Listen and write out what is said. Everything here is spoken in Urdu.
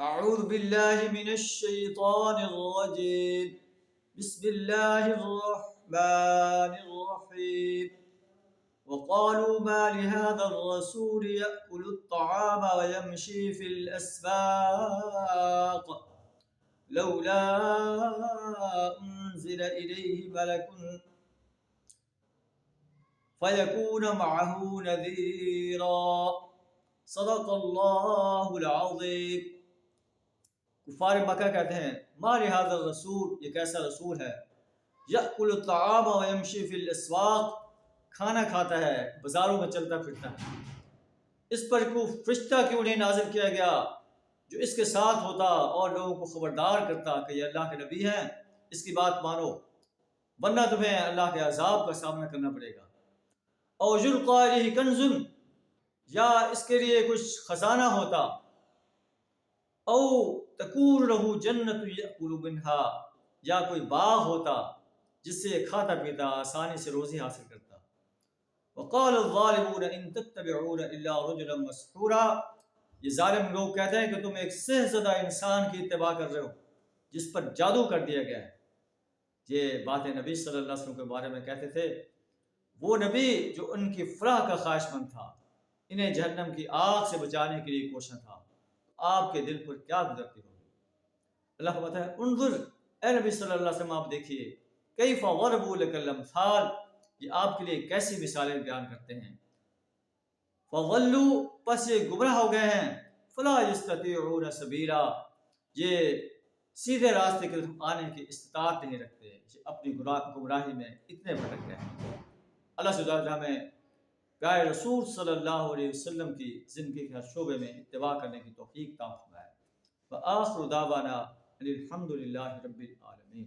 أعوذ بالله من الشيطان الرجيم. بسم الله الرحمن الرحيم. وقالوا ما لهذا الرسول يأكل الطعام ويمشي في الأسواق لولا أنزل إليه ملك فيكون معه نذيرا. صدق اللہ العظیم. کفار مکہ کہتے ہیں ما لہذا الرسول، یہ کیسا رسول ہے، یأکل الطعام ویمشی فی الاسواق، کھانا کھاتا ہے بازاروں میں چلتا پھرتا ہے، اس پر کوئی فرشتہ کیوں نہیں نازل کیا گیا جو اس کے ساتھ ہوتا اور لوگوں کو خبردار کرتا کہ یہ اللہ کے نبی ہیں، اس کی بات مانو ورنہ تمہیں اللہ کے عذاب کا سامنا کرنا پڑے گا. او یلقی الیہ کنز، یا اس کے لیے کچھ خزانہ ہوتا، او تکون لہ جنت یأکل منہا، یا کوئی باغ ہوتا جس سے کھاتا پیتا آسانی سے روزی حاصل کرتا. وقال الظالمون ان تتبعون الا رجلا مسحورا، یہ ظالم لوگ کہتے ہیں کہ تم ایک سحر زدہ انسان کی اتباع کر رہے ہو جس پر جادو کر دیا گیا ہے. یہ باتیں نبی صلی اللہ علیہ وسلم کے بارے میں کہتے تھے، وہ نبی جو ان کی فلاح کا خواہش مند تھا، انہیں جہنم کی آگ سے بچانے کے لیے کوشاں تھا. آپ کے دل پر کیا گزرتی ہوگی. اللہ کو بتایا انظر، اے نبی صلی اللہ علیہ وسلم آپ دیکھیے، کیف ضربوا لک الامثال، یہ آپ کے لیے کیسی مثالیں بیان کرتے ہیں. فضلوا، پس یہ گمراہ ہو گئے ہیں، فلا یستطیعون سبیلا، یہ سیدھے راستے کی طرف آنے کی استطاعت نہیں رکھتے، یہ اپنی گمراہی میں اتنے بھٹک گئے ہیں. اللہ سبحانہ وتعالی ہمیں پیارے رسول صلی اللہ علیہ وسلم کی زندگی کے ہر شعبے میں اتباع کرنے کی توفیق عطا فرمائے. وآخر دعوانا الحمد للہ رب العالمین.